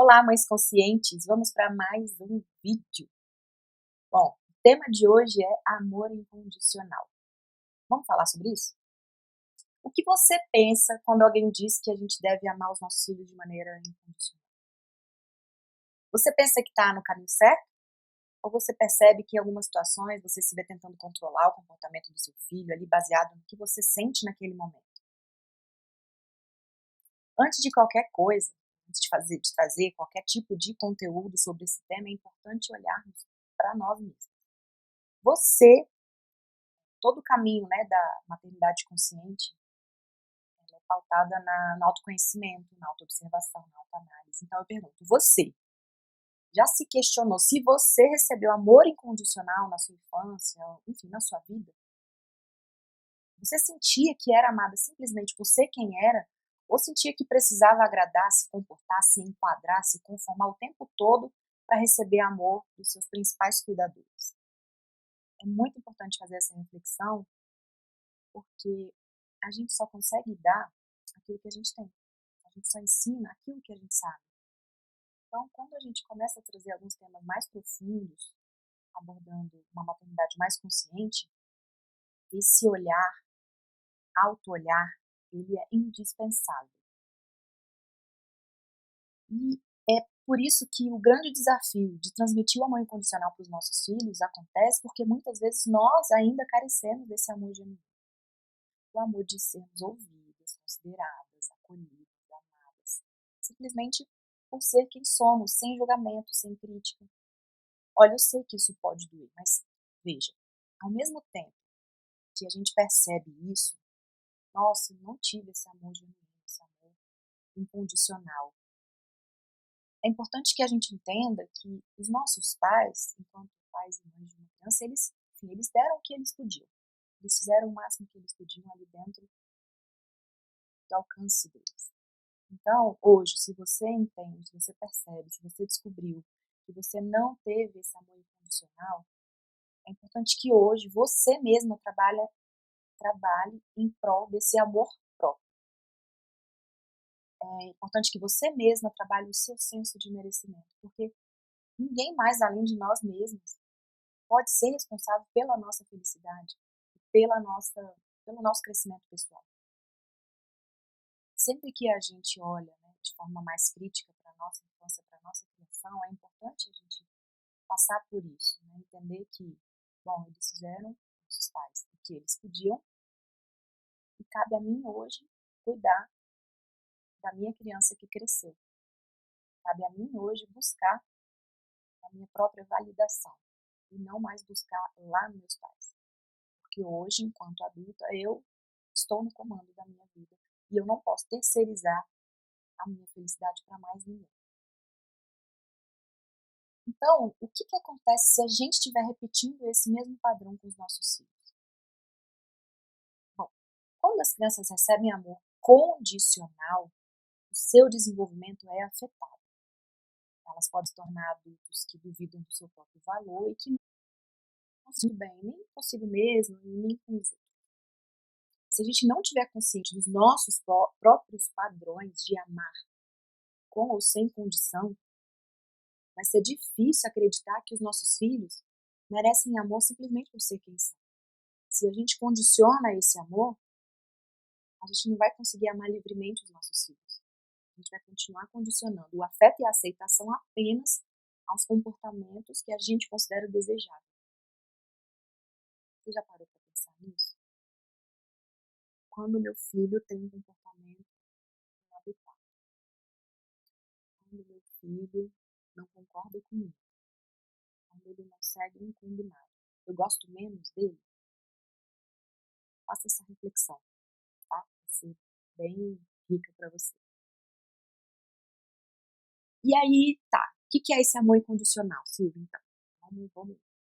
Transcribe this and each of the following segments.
Olá, mães conscientes! Vamos para mais um vídeo. Bom, o tema de hoje é amor incondicional. Vamos falar sobre isso? O que você pensa quando alguém diz que a gente deve amar os nossos filhos de maneira incondicional? Você pensa que está no caminho certo? Ou você percebe que em algumas situações você se vê tentando controlar o comportamento do seu filho ali baseado no que você sente naquele momento? Antes de qualquer coisa, antes de trazer qualquer tipo de conteúdo sobre esse tema, é importante olharmos para nós mesmos. Você, todo o caminho, né, da maternidade consciente, ela é pautada no autoconhecimento, na autoobservação, na autoanálise. Então eu pergunto, você já se questionou se você recebeu amor incondicional na sua infância, enfim, na sua vida? Você sentia que era amada simplesmente por ser quem era? Ou sentia que precisava agradar, se comportar, se enquadrar, se conformar o tempo todo para receber amor dos seus principais cuidadores? É muito importante fazer essa reflexão, porque a gente só consegue dar aquilo que a gente tem. A gente só ensina aquilo que a gente sabe. Então, quando a gente começa a trazer alguns temas mais profundos, abordando uma maternidade mais consciente, esse olhar, auto-olhar, ele é indispensável. E é por isso que o grande desafio de transmitir o amor incondicional para os nossos filhos acontece porque muitas vezes nós ainda carecemos desse amor genuíno. O amor de sermos ouvidas, consideradas, acolhidas, amadas. Simplesmente por ser quem somos, sem julgamento, sem crítica. Olha, eu sei que isso pode doer, mas veja, ao mesmo tempo que a gente percebe isso, nossa, eu não tive esse amor genuíno, esse amor incondicional. É importante que a gente entenda que os nossos pais, enquanto pais e mães de uma criança, eles deram o que eles podiam. Eles fizeram o máximo que eles podiam ali dentro do alcance deles. Então, hoje, se você entende, se você percebe, se você descobriu que você não teve esse amor incondicional, é importante que hoje você mesma trabalhe em prol desse amor próprio. É importante que você mesma trabalhe o seu senso de merecimento, porque ninguém mais além de nós mesmos pode ser responsável pela nossa felicidade, pelo nosso crescimento pessoal. Sempre que a gente olha, né, de forma mais crítica para a nossa infância, para a nossa criação, é importante a gente passar por isso, né, entender que, bom, eles fizeram, nossos pais, o que eles podiam, e cabe a mim hoje cuidar da minha criança que cresceu. Cabe a mim hoje buscar a minha própria validação e não mais buscar lá nos meus pais. Porque hoje, enquanto adulta, eu estou no comando da minha vida e eu não posso terceirizar a minha felicidade para mais ninguém. Então, o que acontece se a gente estiver repetindo esse mesmo padrão com os nossos filhos? Bom, quando as crianças recebem amor condicional, o seu desenvolvimento é afetado. Elas podem se tornar adultos que duvidam do seu próprio valor e que não se bem nem consigo mesmo e nem com os outros. Se a gente não tiver consciente dos nossos próprios padrões de amar com ou sem condição, vai ser difícil acreditar que os nossos filhos merecem amor simplesmente por ser quem são. Se a gente condiciona esse amor, a gente não vai conseguir amar livremente os nossos filhos. A gente vai continuar condicionando o afeto e a aceitação apenas aos comportamentos que a gente considera desejáveis. Você já parou para pensar nisso? Quando meu filho tem um comportamento inadequado, quando meu filho não concorda comigo, quando ele não segue um combinado, eu gosto menos dele? Faça essa reflexão, tá? Vai ser bem rica para você. E aí, tá, o que é esse amor incondicional, Silvia, então?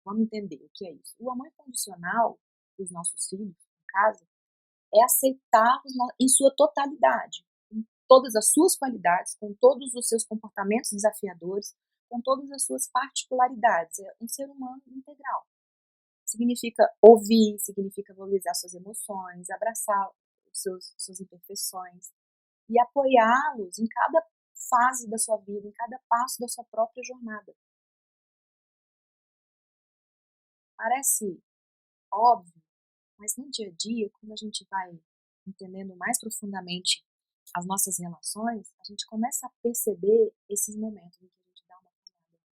Vamos entender o que é isso. O amor incondicional dos nossos filhos, no caso, é aceitá-los em sua totalidade, com todas as suas qualidades, com todos os seus comportamentos desafiadores, com todas as suas particularidades. É um ser humano integral. Significa ouvir, significa valorizar suas emoções, abraçar suas imperfeições e apoiá-los em cada fase da sua vida, em cada passo da sua própria jornada. Parece óbvio, mas no dia a dia, quando a gente vai entendendo mais profundamente as nossas relações, a gente começa a perceber esses momentos em que a gente dá uma falhada.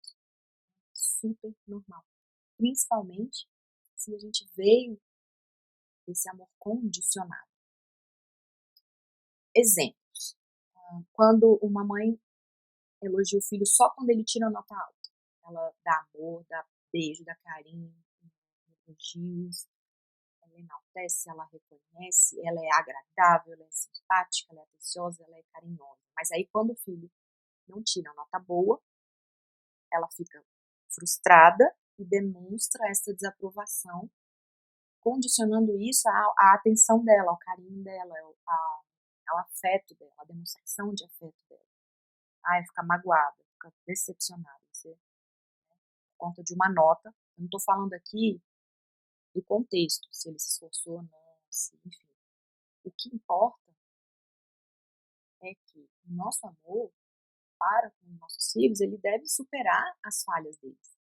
Super normal. Principalmente se a gente veio desse amor condicionado. Exemplos. Quando uma mãe elogia o filho só quando ele tira nota alta. Ela dá amor, dá beijo, dá carinho, elogios, ela enaltece, ela reconhece, ela é agradável, ela é simpática, ela é atenciosa, ela é carinhosa. Mas aí quando o filho não tira nota boa, ela fica frustrada e demonstra essa desaprovação, condicionando isso à atenção dela, ao carinho dela, ao afeto dela, à demonstração de afeto dela. Fica magoada, fica decepcionada, por conta de uma nota. Eu não estou falando aqui do contexto, se ele se esforçou ou não, enfim. O que importa é que o nosso amor para com os nossos filhos, ele deve superar as falhas deles.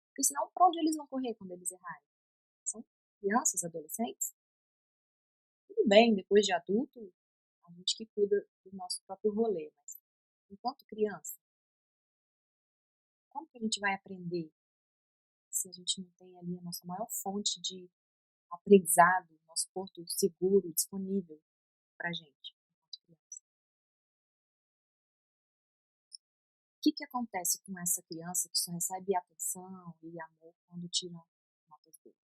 Porque senão, para onde eles vão correr quando eles errarem? São crianças, adolescentes? Tudo bem, depois de adulto, a gente que cuida do nosso próprio rolê, mas enquanto criança, como que a gente vai aprender se a gente não tem ali a nossa maior fonte de aprendizado, nosso porto seguro, disponível para a gente, enquanto criança? O que acontece com essa criança que só recebe atenção e amor quando tira notas boas?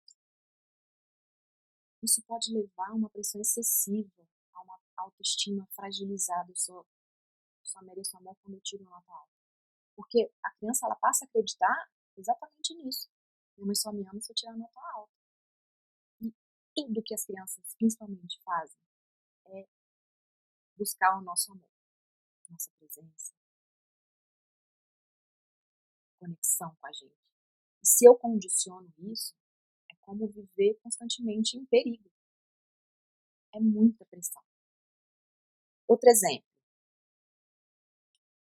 Isso pode levar a uma pressão excessiva, a uma autoestima fragilizada. Eu só mereço amor quando eu tiro nota alta. Porque a criança ela passa a acreditar exatamente nisso. Minha mãe só me ama se eu tirar nota alta. E tudo que as crianças principalmente fazem é buscar o nosso amor, nossa presença, conexão com a gente. E se eu condiciono isso, é como viver constantemente em perigo. É muita pressão. Outro exemplo.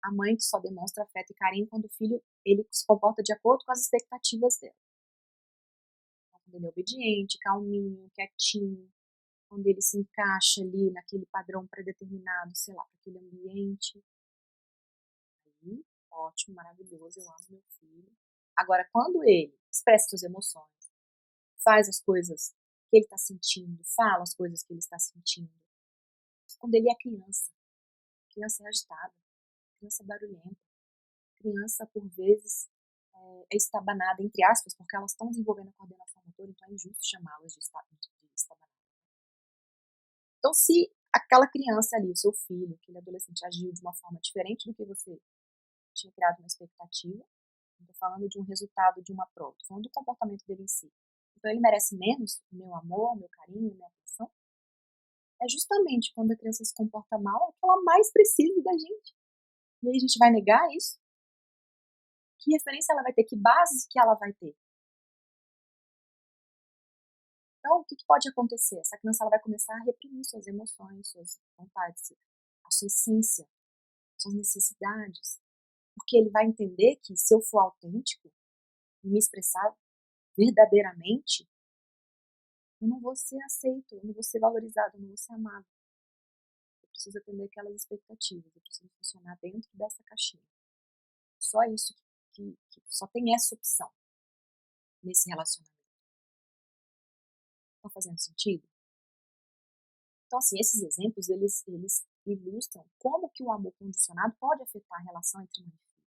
A mãe que só demonstra afeto e carinho quando o filho ele se comporta de acordo com as expectativas dela. Então, quando ele é obediente, calminho, quietinho, quando ele se encaixa ali naquele padrão predeterminado, sei lá, para aquele ambiente. Aí, ótimo, maravilhoso, eu amo meu filho. Agora, quando ele expressa suas emoções, faz as coisas que ele está sentindo, fala as coisas que ele está sentindo, quando ele é criança é agitada, criança é barulhenta, criança, por vezes, é estabanada, entre aspas, porque elas estão desenvolvendo a coordenação motora, então é injusto chamá-las de estabanada. Então, se aquela criança ali, o seu filho, aquele adolescente, agiu de uma forma diferente do que você tinha criado uma expectativa, não estou falando de um resultado de uma prova, estou falando do comportamento dele em si. Então, ele merece menos o meu amor, o meu carinho, a minha atenção? É justamente quando a criança se comporta mal, é que ela mais precisa da gente. E aí a gente vai negar isso? Que referência ela vai ter? Que base que ela vai ter? Então, o que pode acontecer? Essa criança ela vai começar a reprimir suas emoções, suas vontades, a sua essência, suas necessidades. Porque ele vai entender que se eu for autêntico e me expressar verdadeiramente, eu não vou ser aceito, eu não vou ser valorizado, eu não vou ser amado. Eu preciso atender aquelas expectativas, eu preciso funcionar dentro dessa caixinha. Só isso que só tem essa opção nesse relacionamento. Tá fazendo sentido? Então, assim, esses exemplos, eles ilustram como que o amor condicionado pode afetar a relação entre mãe e filho,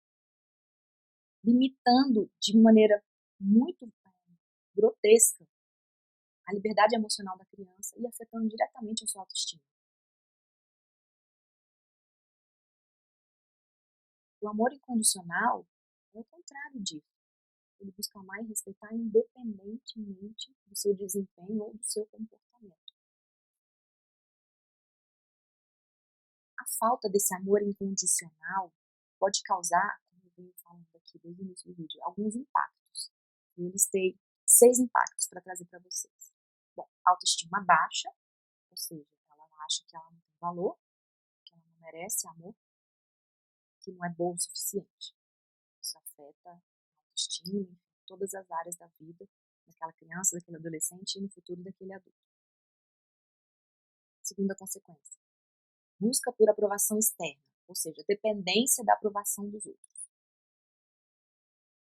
limitando de maneira muito grotesca a liberdade emocional da criança e afetando diretamente a sua autoestima. O amor incondicional é o contrário disso. Ele busca amar e respeitar independentemente do seu desempenho ou do seu comportamento. A falta desse amor incondicional pode causar, como eu venho falando aqui desde o início do vídeo, alguns impactos. Eu listei 6 impactos para trazer para vocês. Bom, autoestima baixa, ou seja, ela acha que ela não tem valor, que ela não merece amor. que não é bom o suficiente. Isso afeta a autoestima, enfim, todas as áreas da vida daquela criança, daquele adolescente e no futuro daquele adulto. Segunda consequência, busca por aprovação externa, ou seja, dependência da aprovação dos outros.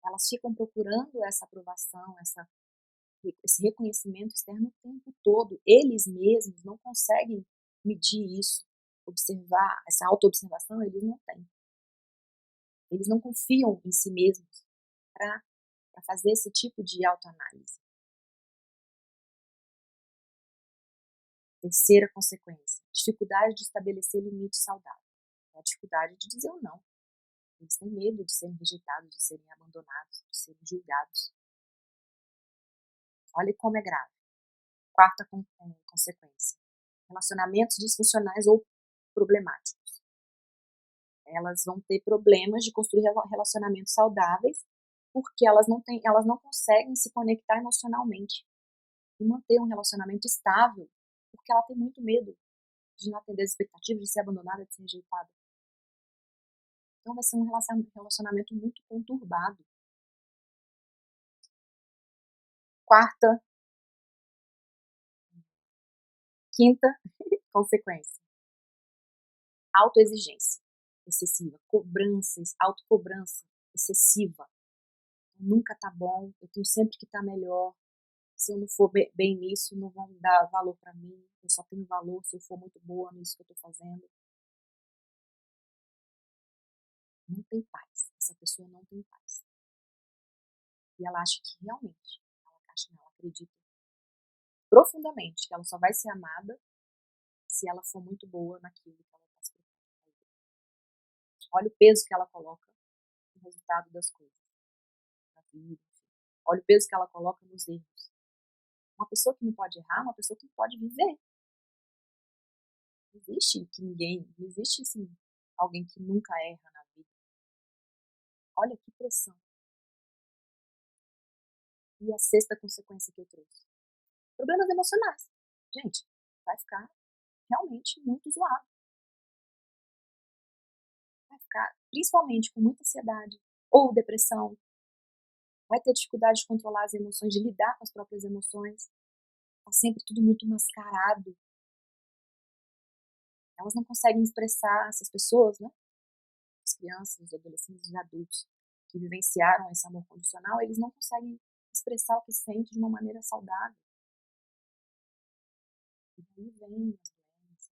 Elas ficam procurando essa aprovação, esse reconhecimento externo o tempo todo. Eles mesmos não conseguem medir isso, observar, essa autoobservação eles não têm. Eles não confiam em si mesmos para fazer esse tipo de autoanálise. Terceira consequência, dificuldade de estabelecer limites saudáveis. É a dificuldade de dizer o não. Eles têm medo de serem rejeitados, de serem abandonados, de serem julgados. Olha como é grave. Quarta consequência, relacionamentos disfuncionais ou problemáticos. Elas vão ter problemas de construir relacionamentos saudáveis porque elas não conseguem se conectar emocionalmente e manter um relacionamento estável porque ela tem muito medo de não atender as expectativas, de ser abandonada, de ser rejeitada. Então vai ser um relacionamento muito conturbado. Quinta consequência, autoexigência excessiva, autocobrança excessiva. Nunca tá bom, eu tenho sempre que estar melhor. Se eu não for bem nisso, não vão dar valor para mim. Eu só tenho valor se eu for muito boa nisso que eu tô fazendo. Não tem paz. Essa pessoa não tem paz. E ela acha que realmente, ela acredita profundamente que ela só vai ser amada se ela for muito boa naquilo que ela está se propondo a fazer. Olha o peso que ela coloca no resultado das coisas, na vida, enfim. Olha o peso que ela coloca nos erros. Uma pessoa que não pode errar é uma pessoa que não pode viver. Não existe não existe assim, alguém que nunca erra na vida. Olha que pressão. E a sexta consequência que eu trouxe, problemas emocionais. Gente, vai ficar realmente muito zoado. Vai ficar principalmente com muita ansiedade ou depressão. Vai ter dificuldade de controlar as emoções, de lidar com as próprias emoções. Tá sempre tudo muito mascarado. Elas não conseguem expressar, essas pessoas, né? As crianças, os adolescentes, os adultos que vivenciaram esse amor condicional, eles não conseguem expressar o que sentem de uma maneira saudável. E daí vem as doenças.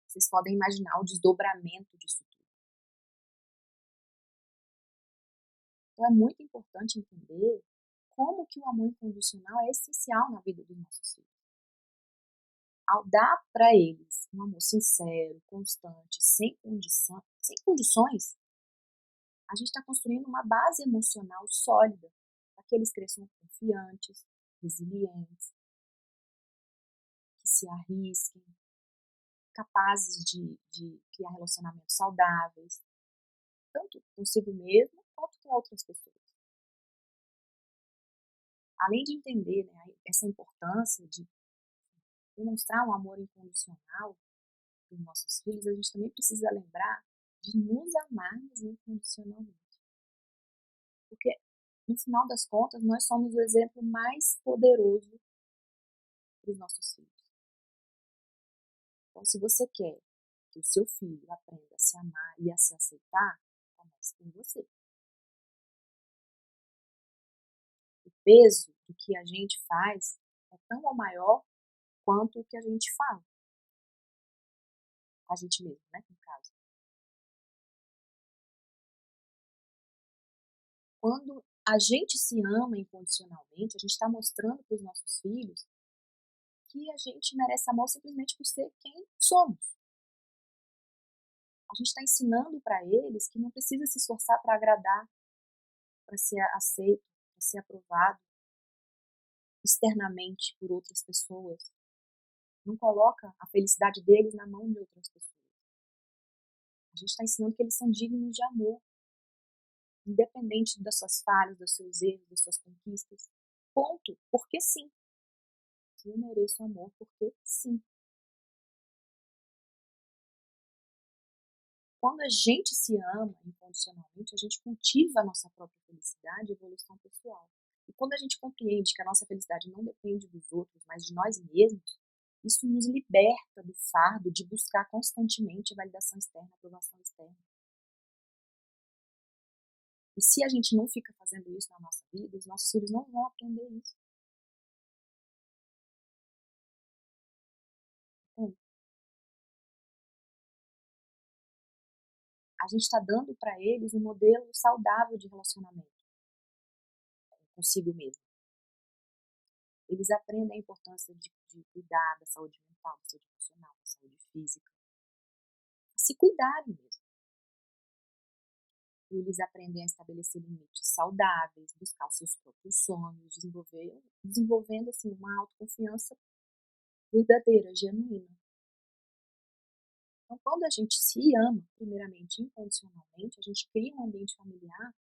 Vocês podem imaginar o desdobramento disso tudo. Então é muito importante entender como que o amor incondicional é essencial na vida dos nossos filhos. Ao dar para eles um amor sincero, constante, sem condições, a gente está construindo uma base emocional sólida para que eles cresçam confiantes, resilientes, que se arrisquem, capazes de criar relacionamentos saudáveis, tanto consigo mesmo quanto com outras pessoas. Além de entender, né, essa importância de demonstrar um amor incondicional para os nossos filhos, a gente também precisa lembrar de nos amarmos incondicionalmente. Porque, no final das contas, nós somos o exemplo mais poderoso para os nossos filhos. Então, se você quer que o seu filho aprenda a se amar e a se aceitar, comece com você. O peso do que a gente faz é tão ou maior quanto o que a gente fala. A gente mesmo, né, no caso. Quando a gente se ama incondicionalmente, a gente está mostrando para os nossos filhos que a gente merece amor simplesmente por ser quem somos. A gente está ensinando para eles que não precisa se esforçar para agradar, para ser aceito, para ser aprovado externamente por outras pessoas. Não coloca a felicidade deles na mão de outras pessoas. A gente está ensinando que eles são dignos de amor, independente das suas falhas, dos seus erros, das suas conquistas. Ponto. Porque sim. Eu mereço amor porque sim. quando a gente se ama incondicionalmente, a gente cultiva a nossa própria felicidade e evolução pessoal. E quando a gente compreende que a nossa felicidade não depende dos outros, mas de nós mesmos, isso nos liberta do fardo de buscar constantemente validação externa, aprovação externa. E se a gente não fica fazendo isso na nossa vida, os nossos filhos não vão aprender isso. Entende? A gente está dando para eles um modelo saudável de relacionamento consigo mesmo. Eles aprendem a importância de cuidar da saúde mental, da saúde emocional, da saúde física. Se cuidarem mesmo. Eles aprendem a estabelecer limites saudáveis, buscar os seus próprios sonhos, desenvolvendo assim, uma autoconfiança verdadeira, genuína. Então, quando a gente se ama, primeiramente incondicionalmente, a gente cria um ambiente familiar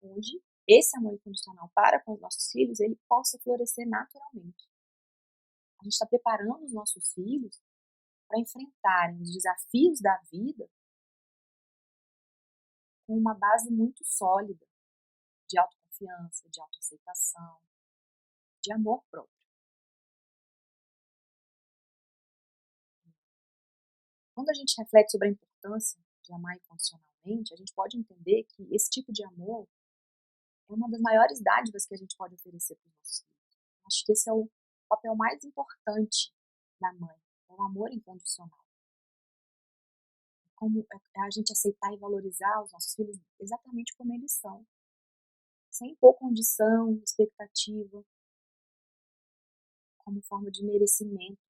onde esse amor incondicional para com os nossos filhos, ele possa florescer naturalmente. A gente está preparando os nossos filhos para enfrentarem os desafios da vida com uma base muito sólida de autoconfiança, de autoaceitação, de amor próprio. Quando a gente reflete sobre a importância de amar incondicionalmente, a gente pode entender que esse tipo de amor é uma das maiores dádivas que a gente pode oferecer para os nossos filhos. Acho que esse é o papel mais importante da mãe, é o amor incondicional. Como é a gente aceitar e valorizar os nossos filhos exatamente como eles são, sem impor condição, expectativa, como forma de merecimento.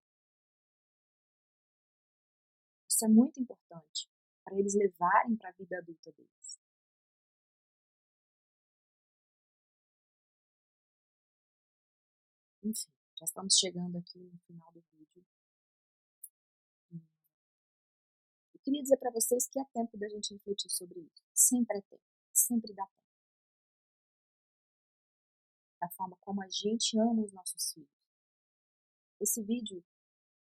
Isso é muito importante para eles levarem para a vida adulta deles. Enfim, já estamos chegando aqui no final do vídeo. Eu queria dizer para vocês que é tempo da gente refletir sobre isso. Sempre é tempo, sempre dá tempo. Da forma como a gente ama os nossos filhos. Esse vídeo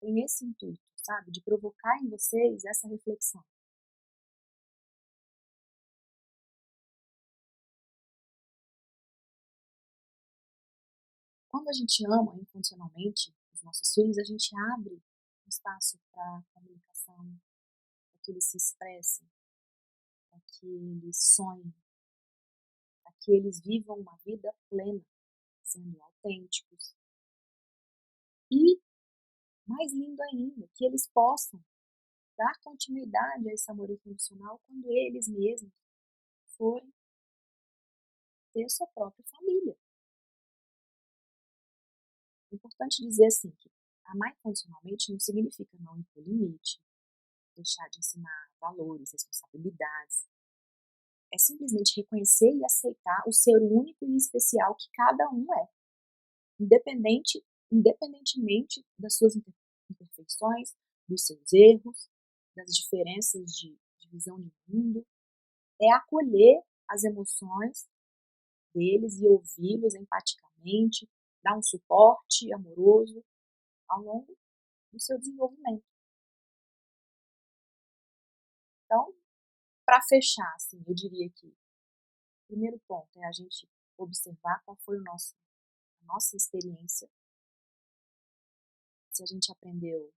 tem esse intuito, sabe? De provocar em vocês essa reflexão. Quando a gente ama incondicionalmente os nossos filhos, a gente abre um espaço para comunicação, para que eles se expressem, para que eles sonhem, para que eles vivam uma vida plena, sendo autênticos. E, mais lindo ainda, que eles possam dar continuidade a esse amor incondicional quando eles mesmos forem ter sua própria família. É importante dizer assim que amar incondicionalmente não significa não impor limite, deixar de ensinar valores, responsabilidades. É simplesmente reconhecer e aceitar o ser único e especial que cada um é, independentemente das suas imperfeições, dos seus erros, das diferenças de visão de mundo. É acolher as emoções deles e ouvi-los empaticamente, dar um suporte amoroso ao longo do seu desenvolvimento. Então, para fechar, assim, eu diria que o primeiro ponto é a gente observar qual foi a nossa experiência, se a gente aprendeu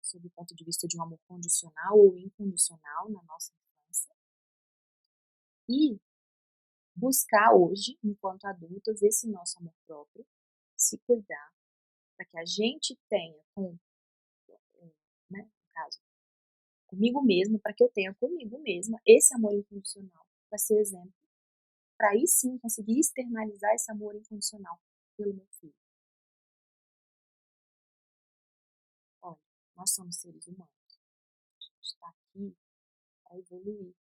sob o ponto de vista de um amor condicional ou incondicional na nossa infância, e buscar hoje, enquanto adultas, esse nosso amor próprio, se cuidar, para que a gente tenha, né, no caso, comigo mesma, para que eu tenha comigo mesma esse amor incondicional, para ser exemplo, para aí sim conseguir externalizar esse amor incondicional pelo meu filho. Olha, nós somos seres humanos, a gente está aqui para evoluir.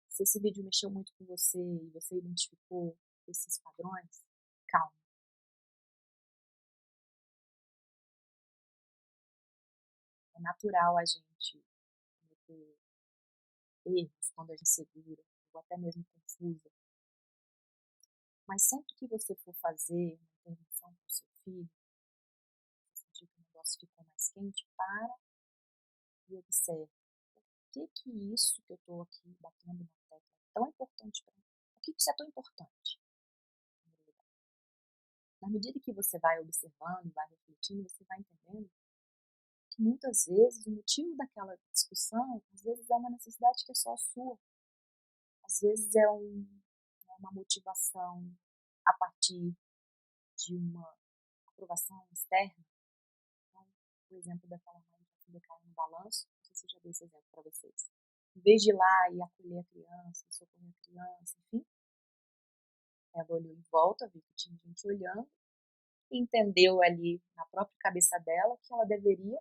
Se esse vídeo mexeu muito com você e você identificou esses padrões, calma. É natural a gente cometer erros quando a gente é segura, ou até mesmo confusa. Mas sempre que você for fazer uma intervenção para o seu filho, você sentir que o negócio ficou mais quente, para, e observe que isso que eu estou aqui batendo na tecla é tão importante para mim? Por que isso é tão importante? Na medida que você vai observando, vai refletindo, você vai entendendo que muitas vezes o motivo daquela discussão, às vezes é uma necessidade que é só sua, às vezes é uma motivação a partir de uma aprovação externa. Então, o exemplo daquela mãe que a filha caiu no balanço, não sei se eu já dei esse exemplo para vocês. Em vez de ir lá e acolher a criança, socorrer a criança, enfim, ela olhou em volta, viu que tinha gente olhando, e entendeu ali na própria cabeça dela que ela deveria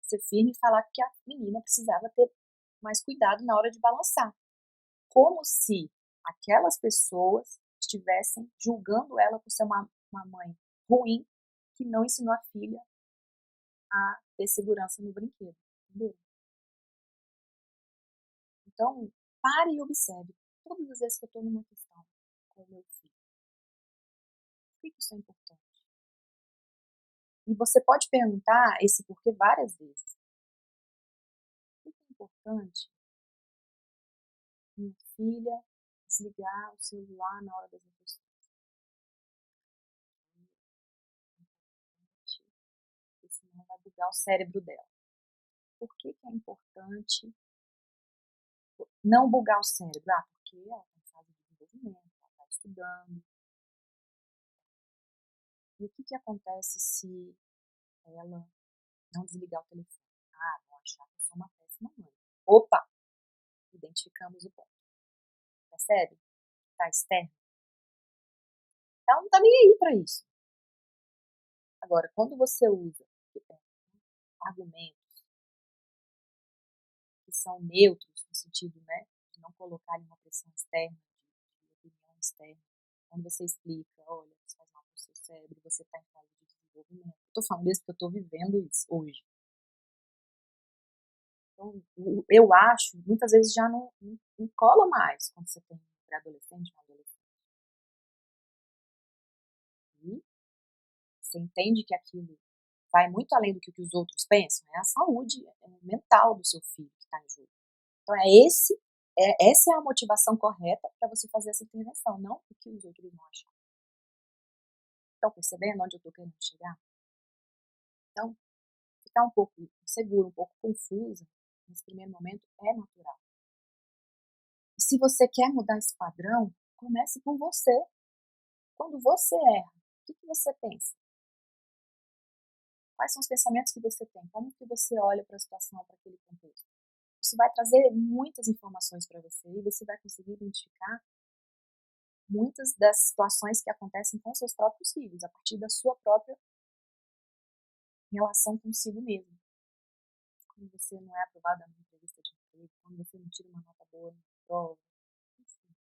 ser firme e falar que a menina precisava ter mais cuidado na hora de balançar. Como se aquelas pessoas estivessem julgando ela por ser uma mãe ruim que não ensinou a filha a ter segurança no brinquedo. Entendeu? Então, pare e observe. Todas as vezes que eu estou numa questão com o meu filho, por que isso é importante? E você pode perguntar esse porquê várias vezes. Por que é importante minha filha desligar o celular na hora das refeições? Porque senão vai bugar o cérebro dela. Por que é importante não bugar o cérebro? Ah, porque ela está em fase de desenvolvimento, ela está estudando. E o que acontece se ela não desligar o telefone? Ah, vão achar que eu sou uma péssima mãe. Opa! Identificamos o ponto. Percebe? Está externo. Ela não está nem aí para isso. Agora, quando você usa argumentos que são neutros, no sentido, né, de não colocar uma pressão externa, de opinião externa, quando você explica, olha, isso faz mal para o seu cérebro, você está em fase de desenvolvimento. Estou falando isso porque eu estou vivendo isso hoje. Então, eu acho, muitas vezes já não cola mais quando você tem um pré-adolescente, um adolescente. E você entende que aquilo vai muito além do que os outros pensam, é a saúde mental do seu filho que está em jogo. Então, essa é a motivação correta para você fazer essa intervenção, não o que os outros vão achar. Estão percebendo onde eu estou querendo chegar? Então, ficar um pouco insegura, um pouco confusa, nesse primeiro momento, é natural. E se você quer mudar esse padrão, comece por você. Quando você erra, o que você pensa? Quais são os pensamentos que você tem? Como que você olha para a situação, para aquele contexto? Isso vai trazer muitas informações para você e você vai conseguir identificar muitas das situações que acontecem com seus próprios filhos, a partir da sua própria relação consigo mesmo. Quando você não é aprovada numa entrevista de emprego, quando você não tira uma nota boa na prova, enfim.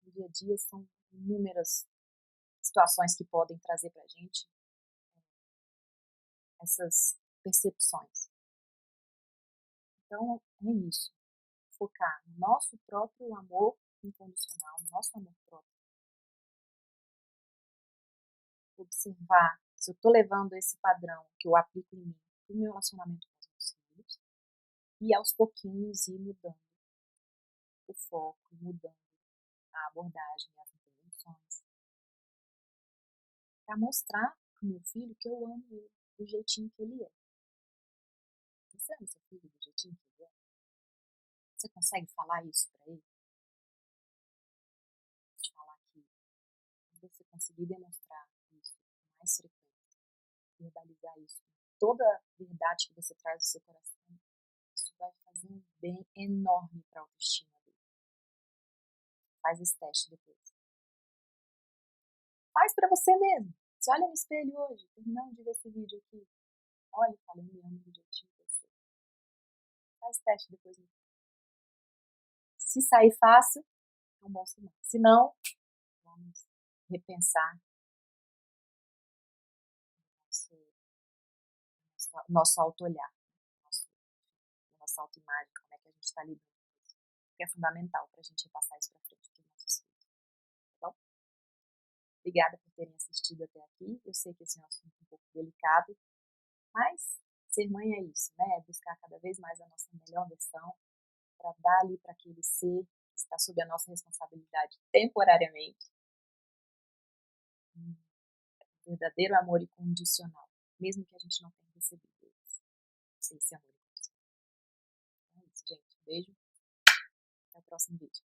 No dia a dia são inúmeras situações que podem trazer para a gente essas percepções. Então, é isso. Focar no nosso próprio amor incondicional, no nosso amor próprio. Observar se eu estou levando esse padrão que eu aplico em mim no meu relacionamento com os meus filhos e aos pouquinhos ir mudando o foco, mudando a abordagem, as intervenções, para mostrar para o meu filho que eu amo ele do jeitinho que ele é. Você ama seu filho do jeitinho que ele é? Você consegue falar isso para ele? Vou te falar que quando você conseguir demonstrar isso com mais frequência, verbalizar isso com toda a verdade que você traz do seu coração, isso vai fazer um bem enorme para a autoestima dele. Faz esse teste depois. Faz para você mesmo. Você olha no espelho hoje, terminando de ver esse vídeo aqui. Olha e fala, eu me amo do jeitinho que eu sou. Faz teste depois. Se sair fácil, é um bom sinal. Se não, vamos repensar nosso auto-olhar, nossa autoimagem, como é que a gente está lidando com isso. Que é fundamental para a gente repassar isso para frente para os nossos filhos. Tá bom? Obrigada por terem assistido até aqui. Eu sei que esse é um assunto um pouco delicado, mas ser mãe é isso, né, é buscar cada vez mais a nossa melhor versão, para dar ali para aquele ser que está sob a nossa responsabilidade temporariamente, um verdadeiro amor incondicional, mesmo que a gente não tenha recebido esse amor incondicional. Então é isso, gente. Beijo, até o próximo vídeo.